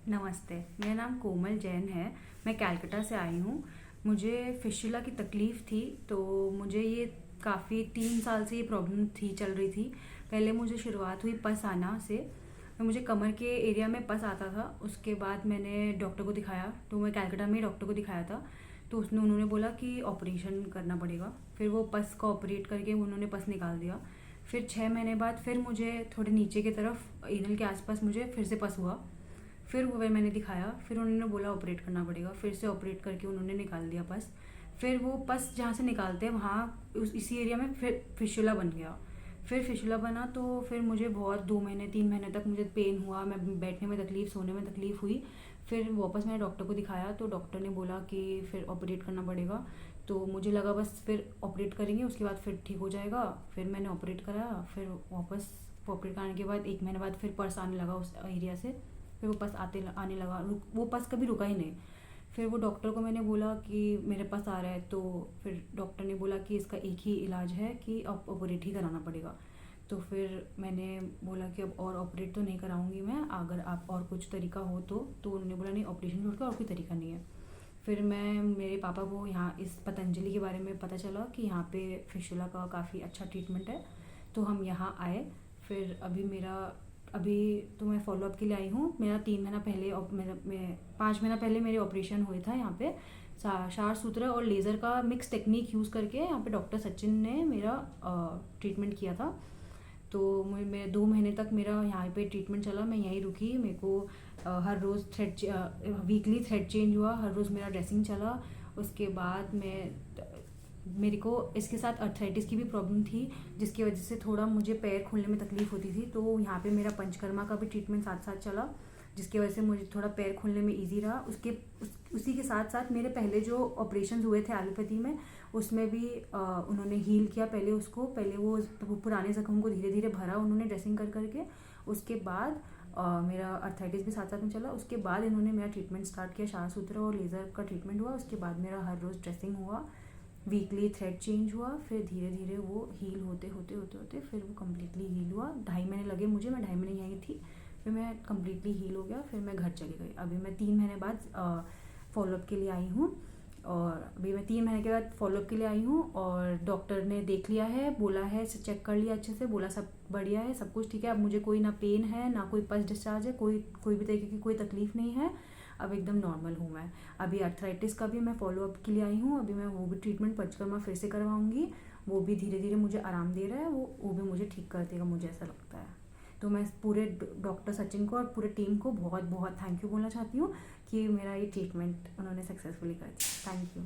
नमस्ते। मेरा नाम कोमल जैन है। मैं कलकत्ता से आई हूँ। मुझे फिशुला की तकलीफ़ थी, तो मुझे ये काफ़ी 3 साल से ये प्रॉब्लम थी, चल रही थी। पहले मुझे शुरुआत हुई पस आना से। तो मुझे कमर के एरिया में पस आता था। उसके बाद मैंने डॉक्टर को दिखाया, तो मैं कलकत्ता में ही डॉक्टर को दिखाया था। तो उन्होंने बोला कि ऑपरेशन करना पड़ेगा। फिर वो पस को ऑपरेट करके उन्होंने पस निकाल दिया। फिर 6 महीने बाद फिर मुझे थोड़े नीचे की तरफ एनल के आसपास मुझे फिर से पस हुआ। फिर वो मैंने दिखाया, फिर उन्होंने बोला ऑपरेट करना पड़ेगा। फिर से ऑपरेट करके उन्होंने निकाल दिया पस। फिर वो पस जहाँ से निकालते हैं वहाँ इसी एरिया में फिर फिशुला बन गया। फिर फिशुला बना तो फिर मुझे बहुत 2 महीने 3 महीने तक मुझे पेन हुआ। मैं बैठने में तकलीफ़, सोने में तकलीफ़ हुई। फिर वापस मैंने डॉक्टर को दिखाया, तो डॉक्टर ने बोला कि फिर ऑपरेट करना पड़ेगा। तो मुझे लगा बस फिर ऑपरेट करेंगे, उसके बाद फिर ठीक हो जाएगा। फिर मैंने ऑपरेट कराया। फिर वापस ऑपरेट कराने के बाद 1 महीने बाद फिर पर्स आने लगा उस एरिया से। फिर वो पस आने लगा, वो पस कभी रुका ही नहीं। फिर वो डॉक्टर को मैंने बोला कि मेरे पास आ रहा है, तो फिर डॉक्टर ने बोला कि इसका एक ही इलाज है कि अब ऑपरेट ही कराना पड़ेगा। तो फिर मैंने बोला कि अब और ऑपरेट तो नहीं कराऊंगी मैं, अगर आप और कुछ तरीका हो तो उन्होंने बोला नहीं, ऑपरेशन छोड़ के और कोई तरीका नहीं है। फिर मैं मेरे पापा को यहाँ इस पतंजलि के बारे में पता चला कि यहाँ पे फिशुला का काफ़ी अच्छा ट्रीटमेंट है, तो हम यहाँ आए। फिर अभी तो मैं फॉलोअप के लिए आई हूँ। मेरा 3 महीना पहले मैं 5 महीना पहले मेरे ऑपरेशन हुए था यहाँ पे। शार सूत्र और लेज़र का मिक्स टेक्निक यूज़ करके यहाँ पे डॉक्टर सचिन ने मेरा ट्रीटमेंट किया था। तो मैं 2 महीने तक मेरा यहाँ पे ट्रीटमेंट चला। मैं यहीं रुकी। मेरे को हर रोज़ वीकली थ्रेड चेंज हुआ। हर रोज़ मेरा ड्रेसिंग चला। उसके बाद मेरे को इसके साथ अर्थराइटिस की भी प्रॉब्लम थी, जिसकी वजह से थोड़ा मुझे पैर खोलने में तकलीफ़ होती थी। तो यहाँ पे मेरा पंचकर्मा का भी ट्रीटमेंट साथ साथ चला, जिसकी वजह से मुझे थोड़ा पैर खोलने में इजी रहा। उसी के साथ साथ मेरे पहले जो ऑपरेशन हुए थे एलोपैथी में, उसमें भी उन्होंने हील किया। पहले वो पुराने ज़ख्म को धीरे धीरे भरा उन्होंने ड्रेसिंग कर करके। उसके बाद मेरा अर्थराइटिस भी साथ साथ में चला। उसके बाद इन्होंने मेरा ट्रीटमेंट स्टार्ट किया, शार सूत्र और लेज़र का ट्रीटमेंट हुआ। उसके बाद मेरा हर रोज़ ड्रेसिंग हुआ, वीकली थ्रेड चेंज हुआ। फिर धीरे धीरे वो हील होते होते होते होते फिर वो कम्प्लीटली हील हुआ। 2.5 महीने लगे मुझे, मैं 2.5 महीने यहीं थी। फिर मैं कम्प्लीटली हील हो गया। फिर मैं घर चली गई। अभी मैं 3 महीने बाद फॉलोअप के लिए आई हूँ। और अभी मैं 3 महीने के बाद फॉलोअप के लिए आई हूँ, और डॉक्टर ने देख लिया है, बोला है, चेक कर लिया अच्छे से, बोला सब बढ़िया है, सब कुछ ठीक है। अब मुझे कोई ना पेन है, ना कोई पस डिस्चार्ज है, कोई भी तरीके की कोई तकलीफ़ नहीं है। अब एकदम नॉर्मल हूँ मैं। अभी अर्थराइटिस का भी मैं फॉलोअप के लिए आई हूँ। अभी मैं वो भी ट्रीटमेंट पंचकर्मा फिर से करवाऊँगी। वो भी धीरे धीरे मुझे आराम दे रहा है। वो भी मुझे ठीक कर देगा, मुझे ऐसा लगता है। तो मैं पूरे डॉक्टर सचिन को और पूरे टीम को बहुत बहुत थैंक यू बोलना चाहती हूँ कि मेरा ये ट्रीटमेंट उन्होंने सक्सेसफुली कर दिया। Thank you.